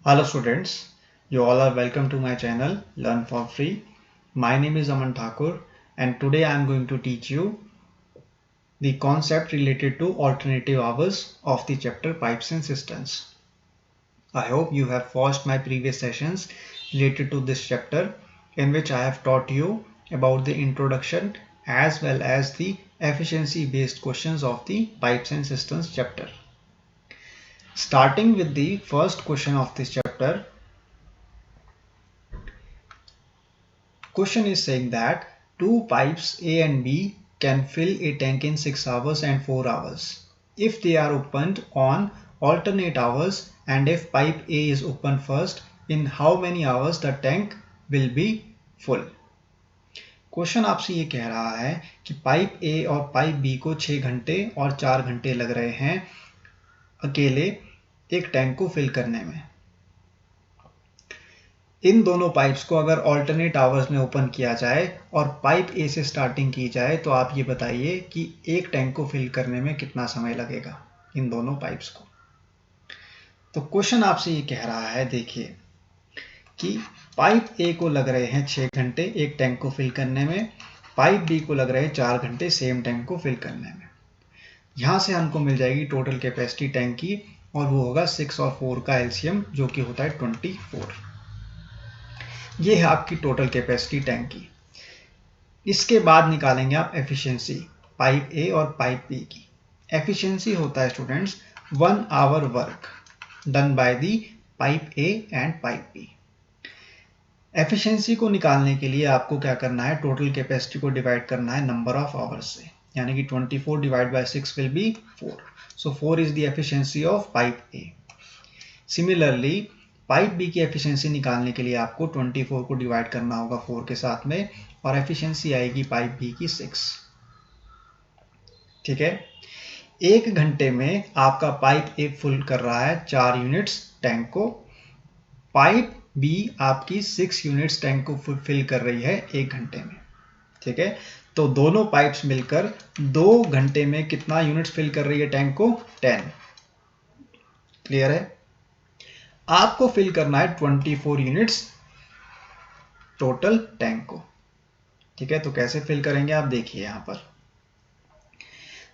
Hello students, you all are welcome to my channel Learn for Free. My name is Aman Thakur and today I am going to teach you the concept related to alternative hours of the chapter Pipes and Cisterns. I hope you have watched my previous sessions related to this chapter in which I have taught you about the introduction as well as the efficiency based questions of the Pipes and Cisterns chapter. Starting with the first question of this chapter, question is saying that two pipes A and B can fill a tank in 6 hours and 4 hours if they are opened on alternate hours, and if pipe A is opened first, in how many hours the tank will be full. Question आपसे ये कह रहा है कि pipe ए और pipe B को 6 घंटे और 4 घंटे लग रहे हैं अकेले एक टैंक को फिल करने में। इन दोनों पाइप्स को अगर ऑल्टरनेट आवर्स में ओपन किया जाए और पाइप ए से स्टार्टिंग की जाए तो आप ये बताइए कि एक टैंक को फिल करने में कितना समय लगेगा इन दोनों पाइप्स को। तो क्वेश्चन आपसे ये कह रहा है, देखिए कि पाइप ए को लग रहे हैं 6 घंटे एक टैंक को फिल करने में, पाइप बी को लग रहे हैं 4 घंटे सेम टैंक को फिल करने में। यहाँ से हमको मिल जाएगी टोटल कैपेसिटी टैंक की और वो होगा 6 और 4 का एलसीएम जो कि होता है 24। ये है आपकी टोटल कैपेसिटी टैंक की। इसके बाद निकालेंगे आप एफिशिएंसी पाइप ए और पाइप बी की। एफिशिएंसी होता है students 1 hour work done by the pipe A and pipe B. Efficiency को निकालने के लिए आपको क्या करना है, टोटल कैपेसिटी को डिवाइड करना है नंबर ऑफ आवर्स से, यानी कि 24 divide by 6 will be 4। So 4 is the efficiency of pipe A. Similarly pipe B की एफिशिएंसी निकालने के लिए आपको 24 को डिवाइड करना होगा 4 के साथ में और एफिशिएंसी आएगी पाइप बी की 6। ठीक है, एक घंटे में आपका पाइप ए फुल कर रहा है 4 यूनिट्स टैंक को, पाइप बी आपकी 6 यूनिट्स टैंक को फिल कर रही है एक घंटे में। ठीक है, तो दोनों पाइप्स मिलकर 2 घंटे में कितना यूनिट्स फिल कर रही है टैंक को, 10। क्लियर है? आपको फिल करना है 24 यूनिट्स टोटल टैंक को। ठीक है, तो कैसे फिल करेंगे आप देखिए यहां पर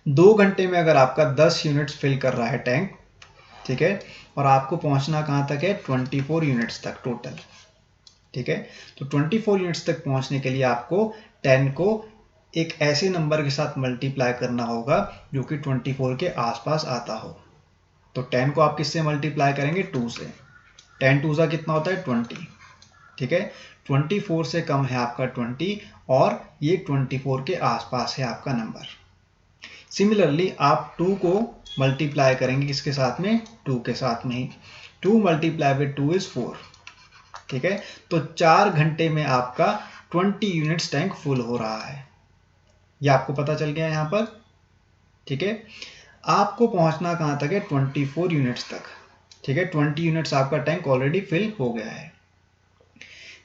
2 घंटे में अगर आपका 10 यूनिट्स फिल कर रहा है टैंक, ठीक है, और आपको पहुंचना कहां तक है, 24 यूनिट्स तक टोटल। ठीक है, तो 24 यूनिट्स तक पहुंचने के लिए आपको 10 को एक ऐसे नंबर के साथ मल्टीप्लाई करना होगा जो कि 24 के आसपास आता हो। तो 10 को आप किससे मल्टीप्लाई करेंगे, 2 से। 10 2 सा कितना होता है, 20। ठीक है, 24 से कम है आपका 20 और ये 24 के आसपास है आपका नंबर। सिमिलरली आप 2 को मल्टीप्लाई करेंगे किसके साथ में, 2 के साथ में ही। 2 मल्टीप्लाई विद 2 इज 4। ठीक है, तो 4 घंटे में आपका 20 यूनिट्स टैंक फुल हो रहा है। ये आपको पता चल गया यहां पर। ठीक है, आपको पहुंचना कहां तक है, 24 यूनिट्स तक। ठीक है, 20 यूनिट्स आपका टैंक ऑलरेडी फिल हो गया है।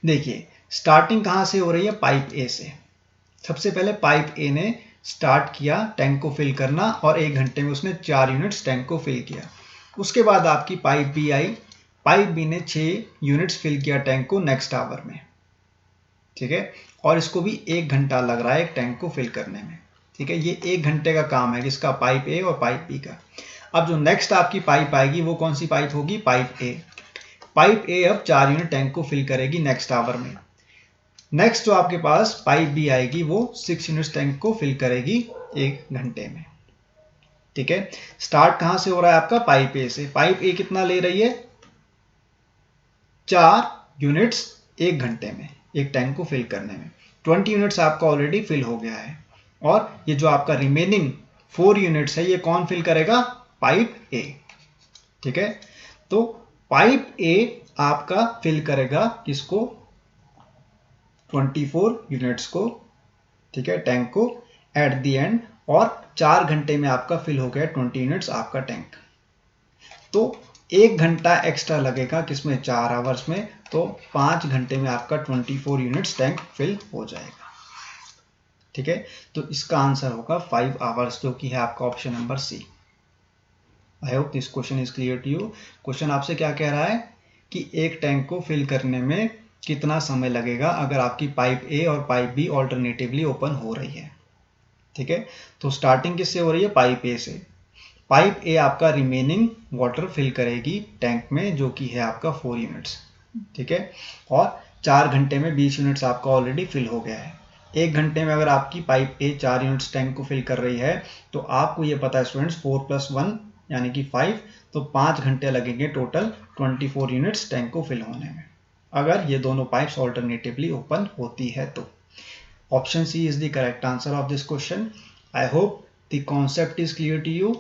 देखिए स्टार्टिंग कहां से हो रही है, पाइप ए से। सबसे पहले पाइप ए ने स्टार्ट किया टैंक को फिल करना और 1 घंटे में उसने 4 यूनिट्स टैंक को फिल किया। उसके बाद आपकी पाइप बी आई, पाइप बी ने 6 यूनिट्स फिल किया टैंक को नेक्स्ट आवर में। ठीक है, और इसको भी 1 घंटा लग रहा है एक टैंक को फिल करने में। ठीक है, ये 1 घंटे का काम है किसका, पाइप ए और पाइप बी का। अब जो नेक्स्ट आपकी पाइप आएगी वो कौन सी पाइप होगी, पाइप ए। पाइप ए अब 4 यूनिट टैंक को फिल करेगी नेक्स्ट आवर में। नेक्स्ट जो आपके पास पाइप बी आएगी वो 6 यूनिट टैंक को फिल करेगी 1 घंटे में। ठीक है, स्टार्ट कहां से हो रहा है आपका, पाइप ए से। पाइप ए कितना ले रही है, 4 यूनिट्स 1 घंटे में एक टैंक को फिल करने में। 20 यूनिट्स आपका ऑलरेडी फिल हो गया है और ये जो आपका रिमेनिंग 4 यूनिट्स है ये कौन फिल करेगा, पाइप ए। ठीक है, तो पाइप ए आपका फिल करेगा किसको, 24 यूनिट्स को। ठीक है, टैंक को एट द एंड, और 4 घंटे में आपका फिल हो गया 20 यूनिट्स आपका टैंक। तो 1 घंटा एक्स्ट्रा लगेगा किसमें, 4 आवर्स में। तो 5 घंटे में आपका 24 यूनिट्स टैंक फिल हो जाएगा। ठीक है, तो इसका आंसर होगा 5 आवर्स जो कि है आपका option number C. I hope this question is clear to you. Question आपसे क्या कह रहा है कि एक टैंक को फिल करने में कितना समय लगेगा अगर आपकी पाइप ए और पाइप बी ऑल्टरनेटिवली ओपन हो रही है। ठीक है, तो स्टार्टिंग किससे हो रही है? पाइप ए से। पाइप ए आपका रिमेनिंग वाटर फिल करेगी टैंक में, जो कि है आपका 4 यूनिट्स। ठीक है, और 4 घंटे में 20 यूनिट्स आपका ऑलरेडी फिल हो गया है। 1 घंटे में अगर आपकी पाइप ए 4 यूनिट्स टैंक को फिल कर रही है तो आपको ये पता है स्टूडेंट्स 4 + 1 यानी कि 5, तो 5 घंटे लगेंगे टोटल 24 यूनिट्स टैंक को फिल होने में, अगर ये दोनों पाइप्स ऑल्टरनेटिवली ओपन होती है तो। Option C is the correct answer of this question. I hope the concept is clear to you.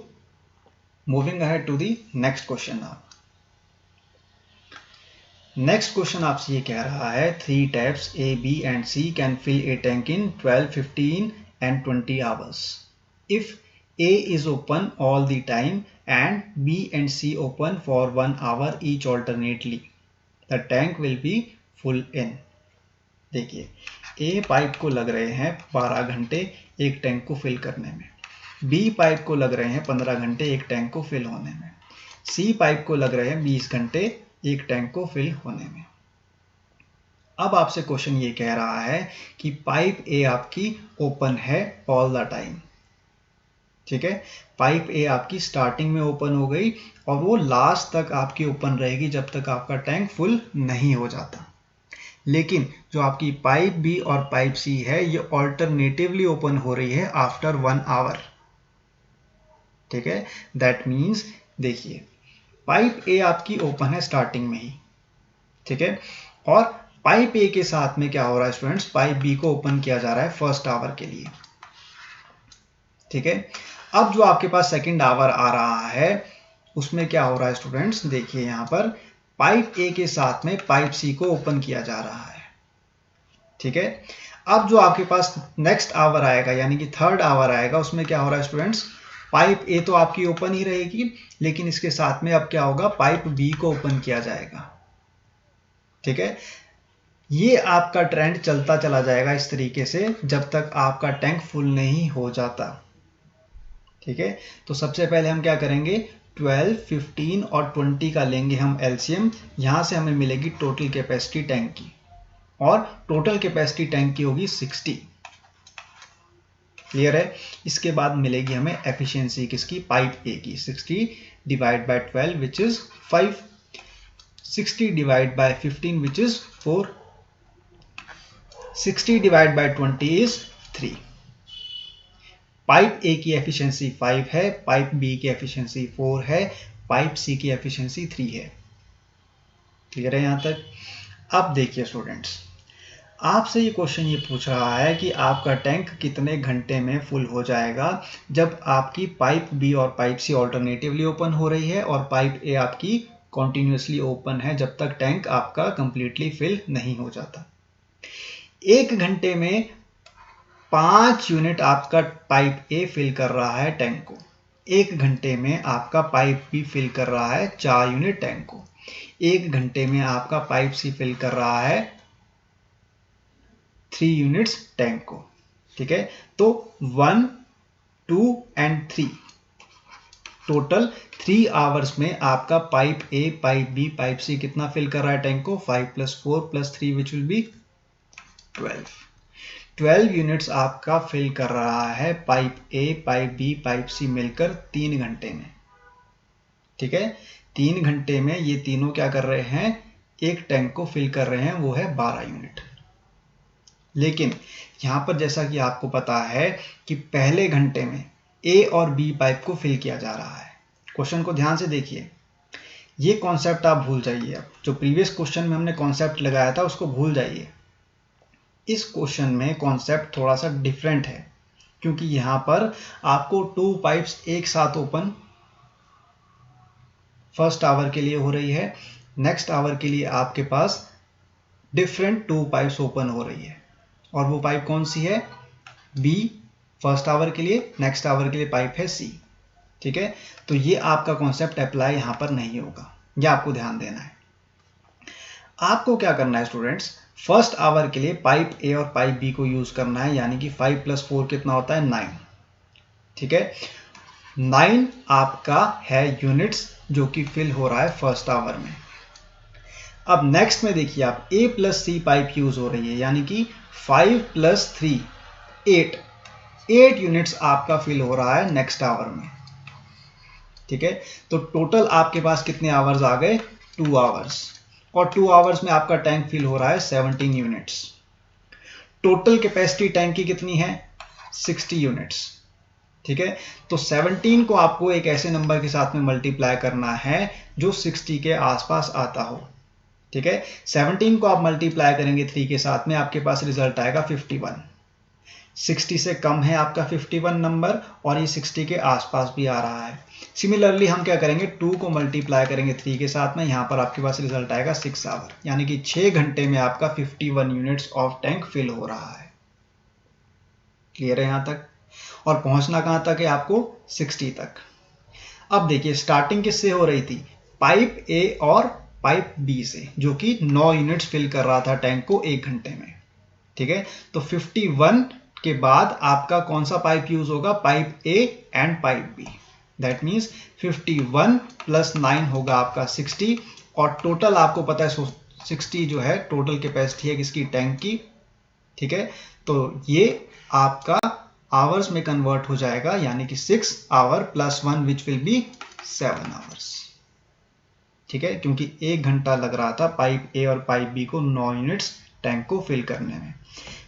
Moving ahead to the next question now. Next question आपसे ये कह रहा है 3 taps A, B and C can fill a tank in 12, 15 and 20 hours. If A is open all the time and B and C open for 1 hour each alternately, the tank will be full in. देखिए, A pipe को लग रहे हैं 12 घंटे एक tank को fill करने में, B पाइप को लग रहे हैं 15 घंटे एक टैंक को फिल होने में, C पाइप को लग रहे हैं 20 घंटे एक टैंक को फिल होने में। अब आपसे क्वेश्चन ये कह रहा है कि पाइप ए आपकी ओपन है ऑल द टाइम। ठीक है, पाइप ए आपकी स्टार्टिंग में ओपन हो गई और वो लास्ट तक आपकी ओपन रहेगी जब तक आपका टैंक फुल नहीं हो जाता। लेकिन जो आपकी पाइप बी और पाइप सी है ये ऑल्टरनेटिवली ओपन हो रही है आफ्टर 1 आवर। ठीक है, दैट मीन्स देखिए, पाइप ए आपकी ओपन है स्टार्टिंग में ही। ठीक है, और पाइप ए के साथ में क्या हो रहा है स्टूडेंट्स? पाइप बी को ओपन किया जा रहा है फर्स्ट आवर के लिए। ठीक है, अब जो आपके पास सेकंड आवर आ रहा है उसमें क्या हो रहा है स्टूडेंट्स? देखिए यहां पर पाइप ए के साथ में पाइप सी को ओपन किया जा रहा है। ठीक है, अब जो आपके पास नेक्स्ट आवर आएगा यानी कि थर्ड आवर आएगा उसमें क्या हो रहा है स्टूडेंट्स? पाइप ए तो आपकी ओपन ही रहेगी, लेकिन इसके साथ में अब क्या होगा? पाइप बी को ओपन किया जाएगा। ठीक है, ये आपका ट्रेंड चलता चला जाएगा इस तरीके से जब तक आपका टैंक फुल नहीं हो जाता। ठीक है, तो सबसे पहले हम क्या करेंगे? 12, 15 और 20 का लेंगे हम एलसीएम। यहां से हमें मिलेगी टोटल कैपेसिटी टैंक की, और टोटल कैपेसिटी टैंक की होगी 60। क्लियर है? इसके बाद मिलेगी हमें एफिशिएंसी किसकी? पाइप ए की। 60 divide by 12 which is 5, 60 divide by 15 which is 4, 60 divide by 20 is 3। Pipe ए की एफिशिएंसी 5 है, पाइप बी की एफिशिएंसी 4 है, पाइप सी की एफिशिएंसी 3 है। क्लियर है यहां तक? अब देखिए स्टूडेंट्स, आपसे ये क्वेश्चन ये पूछ रहा है कि आपका टैंक कितने घंटे में फुल हो जाएगा जब आपकी पाइप बी और पाइप सी ऑल्टरनेटिवली ओपन हो रही है और पाइप ए आपकी कॉन्टिन्यूसली ओपन है जब तक टैंक आपका कंप्लीटली फिल नहीं हो जाता। 1 घंटे में 5 यूनिट आपका पाइप ए फिल कर रहा है टैंक को, 1 घंटे में आपका पाइप बी फिल कर रहा है 4 यूनिट टैंक को, 1 घंटे में आपका पाइप सी फिल कर रहा है 3 यूनिट्स टैंक को। ठीक है, तो 1, 2 and 3 टोटल 3 आवर्स में आपका pipe A, pipe B, pipe C कितना फिल कर रहा है टैंक को? 5 + 4 + 3 विच विल बी 12 यूनिट्स आपका फिल कर रहा है pipe A, pipe B, pipe C मिलकर 3 घंटे में। ठीक है, 3 घंटे में ये तीनों क्या कर रहे हैं? एक टैंक को फिल कर रहे हैं, वो है 12 यूनिट। लेकिन यहां पर जैसा कि आपको पता है कि पहले घंटे में ए और बी पाइप को फिल किया जा रहा है। क्वेश्चन को ध्यान से देखिए, ये कॉन्सेप्ट आप भूल जाइए। अब जो प्रीवियस क्वेश्चन में हमने कॉन्सेप्ट लगाया था उसको भूल जाइए। इस क्वेश्चन में कॉन्सेप्ट थोड़ा सा डिफरेंट है, क्योंकि यहां पर आपको 2 पाइप्स एक साथ ओपन फर्स्ट आवर के लिए हो रही है, नेक्स्ट आवर के लिए आपके पास डिफरेंट 2 पाइप्स ओपन हो रही है, और वो पाइप कौन सी है? बी फर्स्ट आवर के लिए, नेक्स्ट आवर के लिए पाइप है सी। ठीक है, तो ये आपका कॉन्सेप्ट अप्लाई यहां पर नहीं होगा, ये आपको ध्यान देना है। आपको क्या करना है स्टूडेंट्स? फर्स्ट आवर के लिए पाइप ए और पाइप बी को यूज करना है, यानी कि 5 + 4 कितना होता है? 9। ठीक है, 9 आपका है यूनिट्स जो कि फिल हो रहा है फर्स्ट आवर में। अब नेक्स्ट में देखिए आप A plus C pipe use हो रही है, यानी कि 5 प्लस 3 8 यूनिट्स आपका फिल हो रहा है नेक्स्ट आवर में। ठीक है, तो टोटल आपके पास कितने आवर्स आ गए? 2 आवर्स, और 2 आवर्स में आपका टैंक फिल हो रहा है 17 यूनिट्स। टोटल कैपेसिटी टैंक की कितनी है? 60 यूनिट्स। ठीक है, तो 17 को आपको एक ऐसे नंबर के साथ में मल्टीप्लाई करना है जो 60 के आसपास आता हो। ठीक है, 17 को आप मल्टीप्लाई करेंगे 3 के साथ में, आपके पास रिजल्ट आएगा 51। 60 से कम है आपका 51 नंबर, और ये 60 के आसपास भी आ रहा है। सिमिलरली हम क्या करेंगे, 2 को मल्टीप्लाई करेंगे 3 के साथ में, यहाँ पर आपके पास रिजल्ट आएगा 6 आवर, यानी कि 6 घंटे में आपका 51 यूनिट्स ऑफ टैंक फिल हो रहा है। क्लियर है यहाँ तक? और पहुंचना कहाँ तक है आपको? 60 तक। अब देखिए स्टार्टिंग किससे हो रही थी? पाइप ए और पाइप बी से, जो कि 9 यूनिट्स फिल कर रहा था टैंक को 1 घंटे में। ठीक है, तो 51 के बाद आपका कौन सा पाइप यूज होगा? Pipe A and pipe B. That means 51 plus 9 होगा आपका 60, और टोटल आपको पता है 60 जो है टोटल कैपेसिटी है किसकी? टैंक की। ठीक है, तो ये आपका आवर्स में कन्वर्ट हो जाएगा, यानी कि 6 hour plus 1 which will be 7 hours. ठीक है, क्योंकि 1 घंटा लग रहा था पाइप ए और पाइप बी को 9 यूनिट्स टैंक को फिल करने में।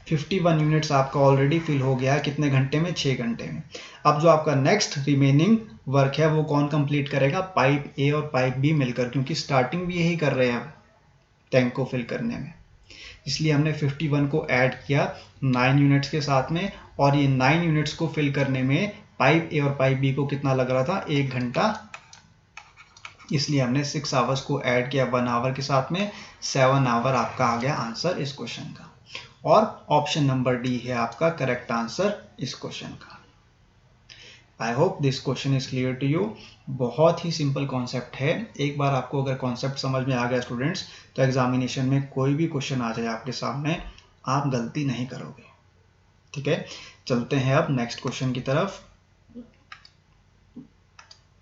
51 यूनिट्स आपका ऑलरेडी फिल हो गया है कितने घंटे में? 6 घंटे में। अब जो आपका नेक्स्ट रिमेनिंग वर्क है वो कौन कंप्लीट करेगा? पाइप ए और पाइप बी मिलकर, क्योंकि स्टार्टिंग भी यही कर रहे हैं टैंक को फिल करने में, इसलिए हमने 51 को ऐड किया 9 यूनिट्स के साथ में, और ये 9 यूनिट्स को फिल करने में पाइप ए और पाइप बी को कितना लग रहा था? 1 घंटा, इसलिए हमने 6 आवर्स को ऐड किया 1 आवर के साथ में, 7 आवर आपका आ गया आंसर इस क्वेश्चन का। और ऑप्शन नंबर डी है आपका करेक्ट आंसर इस क्वेश्चन का। I hope this question is clear to you. बहुत ही सिंपल कॉन्सेप्ट है, एक बार आपको अगर कॉन्सेप्ट समझ में आ गया स्टूडेंट्स, तो एग्जामिनेशन में कोई भी क्वेश्चन आ जाए आपके सामने, आप गलती नहीं करोगे। ठीक है, चलते हैं अब नेक्स्ट क्वेश्चन की तरफ।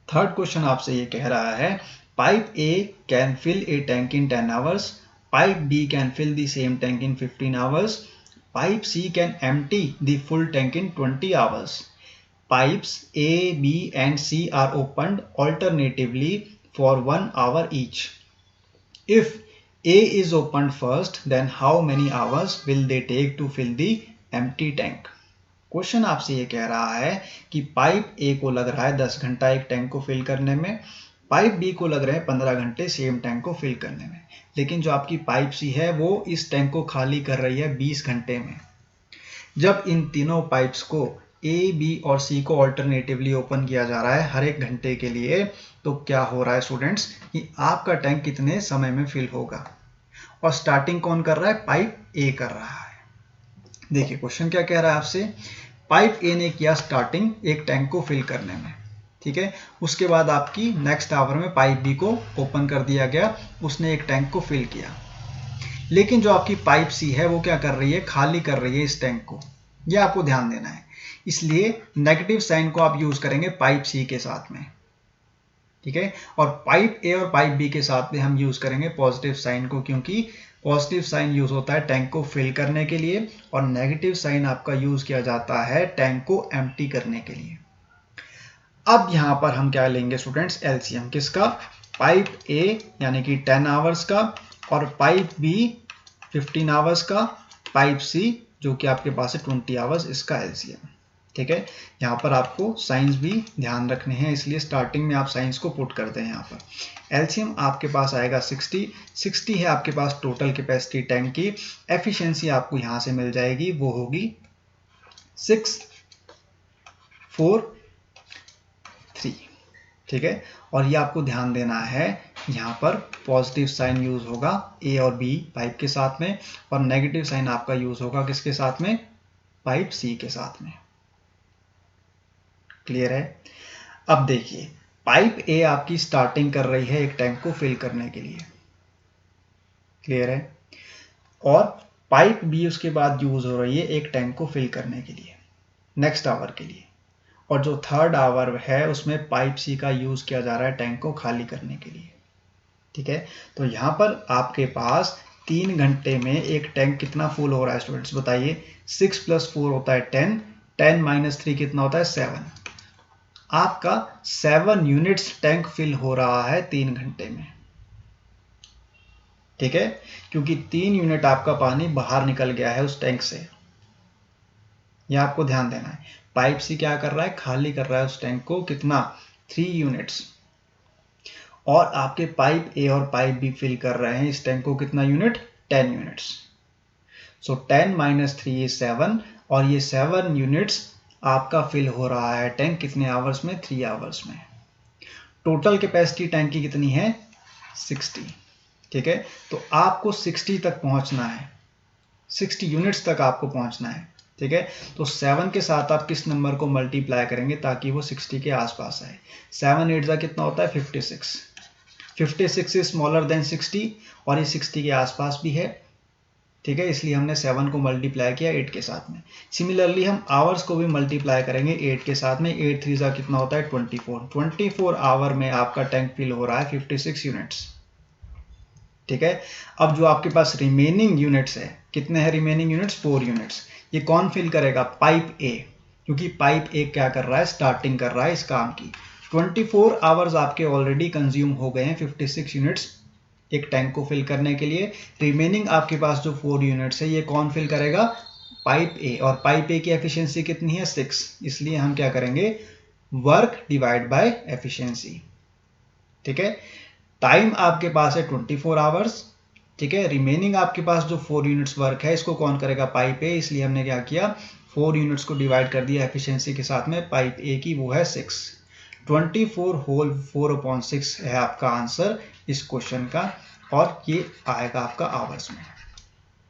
थर्ड क्वेश्चन आपसे ये कह रहा है, pipe A can fill a tank in 10 hours, pipe B can fill the same tank in 15 hours, pipe C can empty the full tank in 20 hours. Pipes A, B and C are opened alternatively for 1 hour each. If A is opened first, then how many hours will they take to fill the empty tank? Question आपसे ये कह रहा है कि pipe A को लग रहा है 10 घंटा एक टैंक को फिल करने में, पाइप B को लग रहे हैं 15 घंटे सेम टैंक को फिल करने में, लेकिन जो आपकी पाइप C है वो इस टैंक को खाली कर रही है 20 घंटे में। जब इन तीनों पाइप्स को ए, बी और सी को ऑल्टरनेटिवली ओपन किया जा रहा है हर एक घंटे के लिए, तो क्या हो रहा है स्टूडेंट्स कि आपका टैंक कितने समय में फिल होगा। और स्टार्टिंग कौन कर रहा है? पाइप ए कर रहा है। देखिए क्वेश्चन क्या कह रहा है आपसे, पाइप ए ने किया स्टार्टिंग एक टैंक को फिल करने में, ठीक है, उसके बाद आपकी नेक्स्ट आवर में पाइप बी को ओपन कर दिया गया, उसने एक टैंक को फिल किया, लेकिन जो आपकी पाइप सी है वो क्या कर रही है? खाली कर रही है इस टैंक को। यह आपको ध्यान देना है, इसलिए नेगेटिव साइन को आप यूज करेंगे पाइप सी के साथ में, ठीक है, और पाइप ए और पाइप बी के साथ में हम यूज करेंगे पॉजिटिव साइन को, क्योंकि पॉजिटिव साइन यूज होता है टैंक को फिल करने के लिए और नेगेटिव साइन आपका यूज किया जाता है टैंक को एम्प्टी करने के लिए। अब यहां पर हम क्या लेंगे स्टूडेंट्स? एलसीएम किसका? पाइप ए यानी कि 10 आवर्स का, और पाइप बी 15 आवर्स का, पाइप सी जो कि आपके पास है 20 आवर्स, इसका एलसीएम। ठीक है, यहाँ पर आपको साइंस भी ध्यान रखने हैं, इसलिए स्टार्टिंग में आप साइंस को पुट करते हैं। यहाँ पर एलसीएम आपके पास आएगा 60 है आपके पास टोटल कैपेसिटी टैंक की। एफिशिएंसी आपको यहाँ से मिल जाएगी, वो होगी 6, 4, 3। ठीक है, और ये आपको ध्यान देना है, यहाँ पर पॉजिटिव साइन यूज होगा ए और बी पाइप के साथ में, और नेगेटिव साइन आपका यूज होगा किसके साथ में? पाइप सी के साथ में। क्लियर है? अब देखिए पाइप ए आपकी स्टार्टिंग कर रही है एक टैंक को फिल करने के लिए, क्लियर है, और पाइप बी उसके बाद यूज हो रही है एक टैंक को फिल करने के लिए नेक्स्ट आवर के लिए, और जो थर्ड आवर है उसमें पाइप सी का यूज किया जा रहा है टैंक को खाली करने के लिए। ठीक है, तो यहाँ पर आपके पास 3 घंटे में एक टैंक कितना फुल हो रहा है स्टूडेंट्स बताइए। 6 + 4 होता है 10, 10 - 3 कितना होता है 7। आपका 7 यूनिट्स टैंक फिल हो रहा है 3 घंटे में। ठीक है, क्योंकि 3 यूनिट आपका पानी बाहर निकल गया है उस टैंक से, यह आपको ध्यान देना है। पाइप से क्या कर रहा है, खाली कर रहा है उस टैंक को, कितना 3 यूनिट्स, और आपके पाइप ए और पाइप बी फिल कर रहे हैं इस टैंक को कितना यूनिट, 10 यूनिट्स। सो 10 - 3 is 7, और ये 7 यूनिट्स आपका फिल हो रहा है टैंक कितने आवर्स में, 3 आवर्स में। टोटल कैपेसिटी टैंक की कितनी है, 60। ठीक है, तो आपको 60 तक पहुंचना है, 60 यूनिट्स तक आपको पहुंचना है। ठीक है, तो 7 के साथ आप किस नंबर को मल्टीप्लाई करेंगे ताकि वो 60 के आसपास आए। 7 8 जा कितना होता है 56। 56 इज स्मॉलर देन 60, और ये 60 के आसपास भी है। ठीक है, इसलिए हमने 7 को मल्टीप्लाई किया 8 के साथ में। सिमिलरली हम आवर्स को भी मल्टीप्लाई करेंगे 8 के साथ में। 8 3 जा कितना होता है 24। 24 आवर में आपका टैंक फिल हो रहा है 56 यूनिट्स। ठीक है, अब जो आपके पास रिमेनिंग यूनिट्स है, कितने हैं रिमेनिंग यूनिट्स, 4 यूनिट्स। ये कौन फिल करेगा, पाइप ए, क्योंकि पाइप ए क्या कर रहा है, स्टार्टिंग कर रहा है इस काम की। 24 आवर्स आपके ऑलरेडी कंज्यूम हो गए हैं 56 यूनिट्स एक टैंक को फिल करने के लिए। रिमेनिंग आपके पास जो 4 यूनिट्स है ये कौन फिल करेगा, पाइप ए, और पाइप ए की एफिशिएंसी कितनी है 6, इसलिए हम क्या करेंगे, वर्क डिवाइड बाय एफिशिएंसी। ठीक है, टाइम आपके पास है 24 आवर्स। ठीक है, रिमेनिंग आपके पास जो 4 यूनिट्स वर्क है इसको कौन करेगा, पाइप ए, इसलिए हमने क्या किया 4 यूनिट्स को डिवाइड कर दिया एफिशिएंसी के साथ में, पाइप ए की वो है 6। 24 होल 4/6 है आपका आंसर इस क्वेश्चन का, और ये आएगा आपका आवर्स में।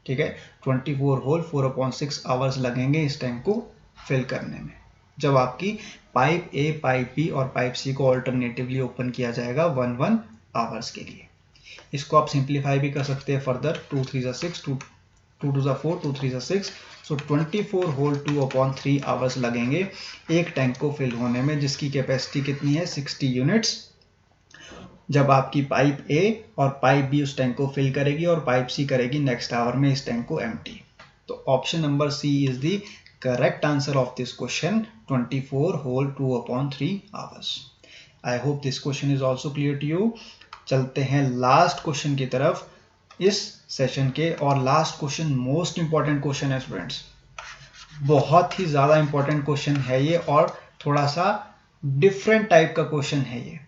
ठीक है, 24 होल 4/6 आवर्स लगेंगे इस टैंक को फिल करने में, जब आपकी पाइप ए, पाइप बी और पाइप सी को ऑल्टरनेटिवली ओपन किया जाएगा 1 आवर्स के लिए। इसको आप सिंप्लीफाई भी कर सकते हैं फर्दर, 2 3 जा 6, 2 2 जा 4, 2 3 जा 6। सो 24 होल 2/3 आवर्स लगेंगे एक टैंक को फिल होने में, जिसकी कैपेसिटी कितनी है 60 यूनिट्स, जब आपकी पाइप ए और पाइप बी उस टैंक को फिल करेगी और पाइप सी करेगी नेक्स्ट आवर में इस टैंक को एम्प्टी। तो option number C is the correct answer of this question, 24 whole 2/3 hours. I hope this question is also clear to you. चलते हैं लास्ट क्वेश्चन की तरफ इस सेशन के, और last question most important question है स्टूडेंट्स, बहुत ही ज्यादा इंपॉर्टेंट क्वेश्चन है ये, और थोड़ा सा डिफरेंट टाइप का क्वेश्चन है ये।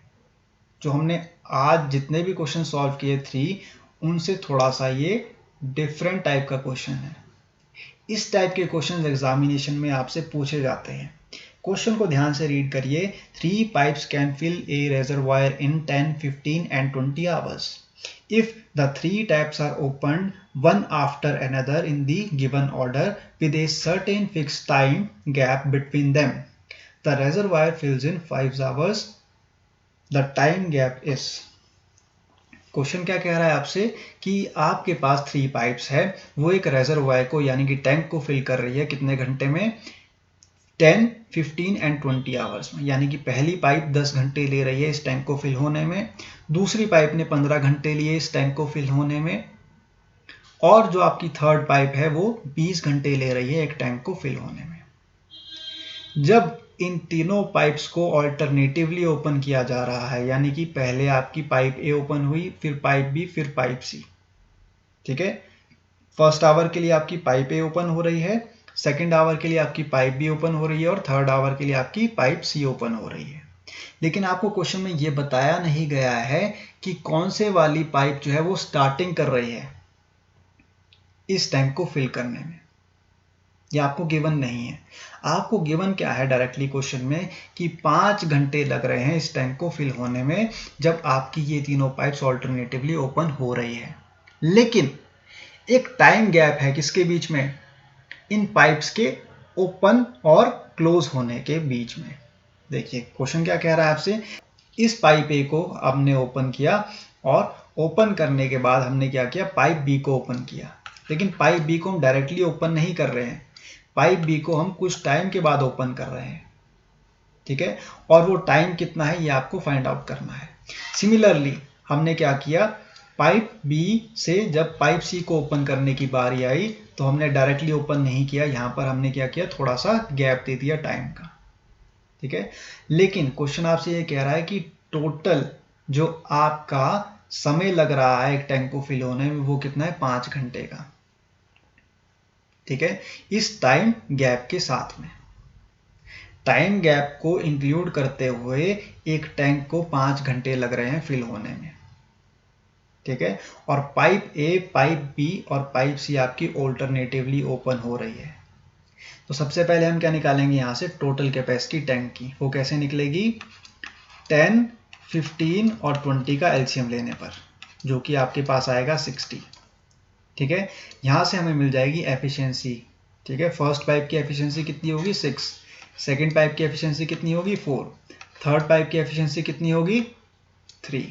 जो हमने आज जितने भी क्वेश्चन सॉल्व किए 3, उनसे थोड़ा सा ये डिफरेंट टाइप का क्वेश्चन है। इस टाइप के क्वेश्चन एग्जामिनेशन में आपसे पूछे जाते हैं। क्वेश्चन को ध्यान से रीड करिए। 3 pipes can fill a reservoir in 10, 15 and 20 hours. If the 3 taps are opened one after another in the given order with a certain fixed time gap between them, the reservoir fills in 5 hours. The time gap is. Question क्या कह रहा है आपसे कि आपके पास 3 pipes है, वो एक रेजरवायर को यानी कि टैंक को फिल कर रही है कितने घंटे में, 10, 15 एंड 20 आवर्स में। यानी कि पहली पाइप 10 घंटे ले रही है इस टैंक को फिल होने में, दूसरी पाइप ने 15 घंटे लिए इस टैंक को फिल होने में, और जो आपकी थर्ड पाइप है वो 20 घंटे ले रही है एक टैंक को फिल होने में। जब इन तीनों पाइप्स को ऑल्टरनेटिवली ओपन किया जा रहा है, यानी कि पहले आपकी पाइप ए ओपन हुई, फिर पाइप बी, फिर पाइप सी। ठीक है, फर्स्ट आवर के लिए आपकी पाइप ए ओपन हो रही है, सेकेंड आवर के लिए आपकी पाइप बी ओपन हो रही है, और थर्ड आवर के लिए आपकी पाइप सी ओपन हो रही है। लेकिन आपको क्वेश्चन में ये बताया नहीं गया है कि कौन से वाली पाइप जो है वो स्टार्टिंग कर रही है इस टैंक को फिल करने में, ये आपको गिवन नहीं है। आपको गिवन क्या है डायरेक्टली क्वेश्चन में कि 5 घंटे लग रहे हैं इस टैंक को फिल होने में, जब आपकी ये तीनों पाइप्स ऑल्टरनेटिवली ओपन हो रही है। लेकिन एक टाइम गैप है किसके बीच में, इन पाइप्स के ओपन और क्लोज होने के बीच में। देखिए क्वेश्चन क्या कह रहा है आपसे, इस पाइप ए को हमने ओपन किया, और ओपन करने के बाद हमने क्या किया, पाइप बी को ओपन किया। लेकिन पाइप बी को हम डायरेक्टली ओपन नहीं कर रहे हैं, पाइप बी को हम कुछ टाइम के बाद ओपन कर रहे हैं। ठीक है, और वो टाइम कितना है ये आपको फाइंड आउट करना है। सिमिलरली हमने क्या किया, पाइप बी से जब पाइप सी को ओपन करने की बारी आई तो हमने डायरेक्टली ओपन नहीं किया, यहां पर हमने क्या किया, थोड़ा सा गैप दे दिया टाइम का, ठीक है। लेकिन क्वेश्चन आपसे ये कह रहा है कि टोटल जो आपका समय लग रहा है एक टैंक को फिल होने में वो कितना है, 5 घंटे का, ठीक है। इस टाइम गैप के साथ में, टाइम गैप को इंक्लूड करते हुए एक टैंक को 5 घंटे लग रहे हैं फिल होने में, ठीक है। और पाइप ए, पाइप बी और पाइप सी आपकी ऑल्टरनेटिवली ओपन हो रही है। तो सबसे पहले हम क्या निकालेंगे यहां से, टोटल कैपेसिटी टैंक की। वो कैसे निकलेगी, 10, 15 और 20 का एलसीएम लेने पर, जो कि आपके पास आएगा 60, ठीक है। यहां से हमें मिल जाएगी एफिशिएंसी, ठीक है। फर्स्ट पाइप की एफिशिएंसी कितनी होगी, 6, सेकेंड पाइप की एफिशिएंसी कितनी होगी, 4, थर्ड पाइप की एफिशिएंसी कितनी होगी, 3।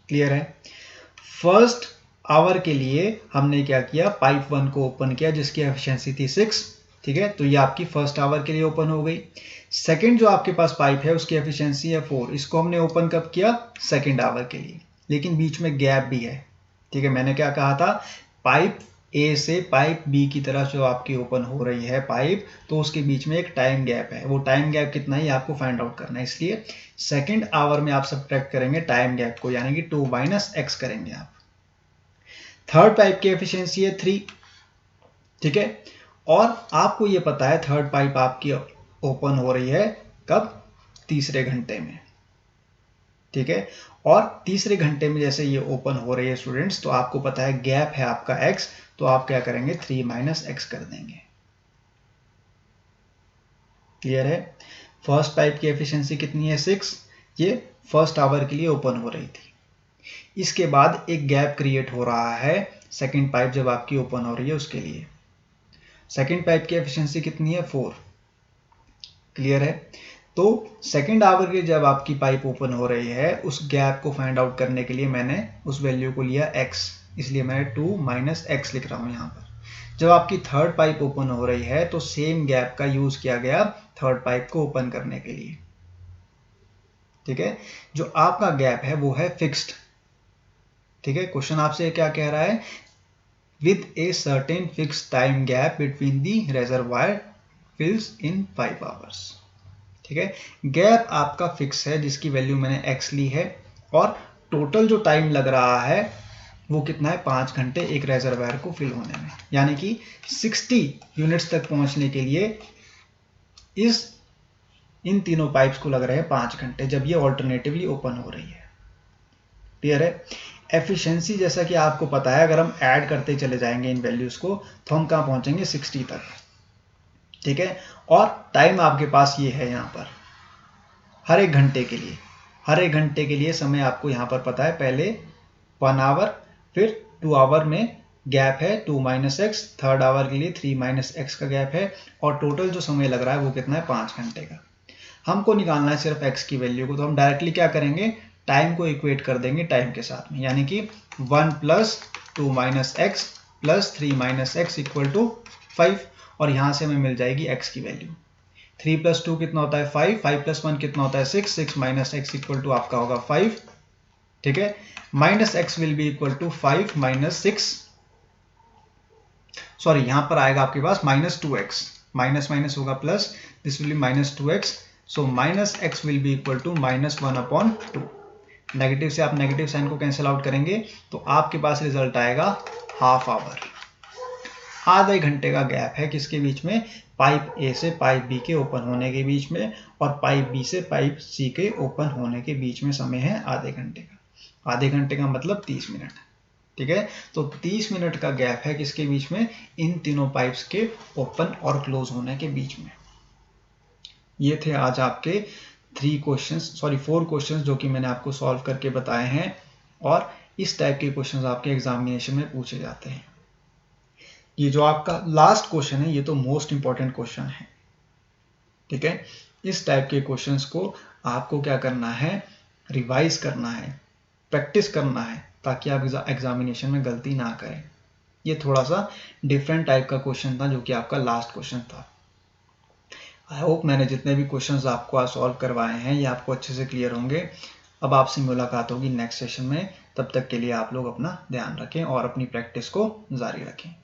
क्लियर है। फर्स्ट आवर के लिए हमने क्या किया, पाइप 1 को ओपन किया जिसकी एफिशिएंसी थी 6, ठीक है। तो ये आपकी फर्स्ट आवर के लिए ओपन हो गई। सेकंड जो आपके पास पाइप है उसकी एफिशिएंसी है 4, इसको हमने ओपन कब किया, सेकंड आवर के लिए, लेकिन बीच में गैप भी है, ठीक है। मैंने क्या कहा था, पाइप ए से पाइप बी की तरफ जो आपकी ओपन हो रही है पाइप, तो उसके बीच में एक टाइम गैप है, वो टाइम गैप कितना है आपको फाइंड आउट करना है। इसलिए सेकंड आवर में आप सब्ट्रैक्ट करेंगे टाइम गैप को, यानी कि 2 - x करेंगे आप। थर्ड पाइप की एफिशिएंसी है 3, ठीक है। और आपको ये पता है थर्ड पाइप आपकी ओपन हो रही है कब, तीसरे घंटे में, ठीक है। और तीसरे घंटे में जैसे ये ओपन हो रही है स्टूडेंट्स, तो आपको पता है गैप है आपका x, तो आप क्या करेंगे, 3 - x कर देंगे। क्लियर है। फर्स्ट पाइप की एफिशिएंसी कितनी है, 6, ये फर्स्ट आवर के लिए ओपन हो रही थी। इसके बाद एक गैप क्रिएट हो रहा है सेकंड पाइप जब आपकी ओपन हो रही है उसके लिए। सेकंड पाइप की एफिशिएंसी कितनी है, 4। क्लियर है। तो सेकंड आवर के जब आपकी पाइप ओपन हो रही है उस गैप को फाइंड आउट करने के लिए मैंने उस वैल्यू को लिया x, इसलिए मैं 2 - x लिख रहा हूं यहां पर। जब आपकी थर्ड पाइप ओपन हो रही है तो सेम गैप का यूज किया गया थर्ड पाइप को ओपन करने के लिए, ठीक है। जो आपका गैप है वो है फिक्स्ड, ठीक है। क्वेश्चन आपसे क्या कह रहा है, with a certain fixed time gap between the reservoir fills in 5 hours, ठीक है। गैप आपका फिक्स है जिसकी वैल्यू मैंने x ली है, और टोटल जो टाइम लग रहा है वो कितना है, 5 घंटे एक रेजर्वायर को फिल होने में, यानी कि 60 यूनिट्स तक पहुंचने के लिए इन तीनों पाइप्स को लग रहे हैं 5 घंटे जब ये ऑल्टरनेटिवली ओपन हो रही है। क्लियर है। एफिशिएंसी जैसा कि आपको पता है, अगर हम ऐड करते चले जाएंगे इन वैल्यूज को तो हम कहां पहुंचेंगे, 60 तक, ठीक है। और टाइम आपके पास ये है यहाँ पर, हर एक घंटे के लिए, हर एक घंटे के लिए समय आपको यहाँ पर पता है, पहले 1 आवर, फिर 2 आवर में गैप है 2 - x, थर्ड आवर के लिए 3 - x का गैप है, और टोटल जो समय लग रहा है वो कितना है, 5 घंटे का। हमको निकालना है सिर्फ x की वैल्यू को, तो हम डायरेक्टली क्या करेंगे, टाइम को इक्वेट कर देंगे टाइम के साथ में, यानी कि 1 + 2 - x + 3 - x = 5, और यहां से हमें मिल जाएगी x की वैल्यू। 3 + 2 कितना होता है, 5, 5 + 1 कितना होता है, 6, 6 - x = आपका होगा 5, ठीक है। -x will be equal to 5 - 6, sorry यहां पर आएगा आपके पास -2x, माइनस माइनस होगा plus, this will be -2x, so -x will be equal to -1/2। Negative से आप नेगेटिव साइन को कैंसिल आउट करेंगे तो आपके पास रिजल्ट आएगा हाफ आवर, आधे घंटे का गैप है किसके बीच में, पाइप ए से पाइप बी के ओपन होने के बीच में, और पाइप बी से पाइप सी के ओपन होने के बीच में समय है आधे घंटे का। आधे घंटे का मतलब 30 मिनट, ठीक है। तो 30 मिनट का गैप है किसके बीच में, इन तीनों पाइप्स के ओपन और क्लोज होने के बीच में। ये थे आज आपके 4 क्वेश्चंस जो कि मैंने आपको सॉल्व करके बताए हैं, और इस टाइप के क्वेश्चंस आपके एग्जामिनेशन में पूछे जाते हैं। ये जो आपका लास्ट क्वेश्चन है ये तो मोस्ट इंपॉर्टेंट क्वेश्चन है, ठीक है। इस टाइप के क्वेश्चंस को आपको क्या करना है, रिवाइज करना है, प्रैक्टिस करना है, ताकि आप एग्जामिनेशन में गलती ना करें। ये थोड़ा सा डिफरेंट टाइप का क्वेश्चन था जो कि आपका लास्ट क्वेश्चन था। आई होप मैंने जितने भी क्वेश्चंस आपको आज सॉल्व करवाए हैं ये आपको अच्छे से क्लियर होंगे। अब आपसे मुलाकात होगी नेक्स्ट सेशन में। तब तक के लिए आप लोग अपना ध्यान रखें और अपनी प्रैक्टिस को जारी रखें।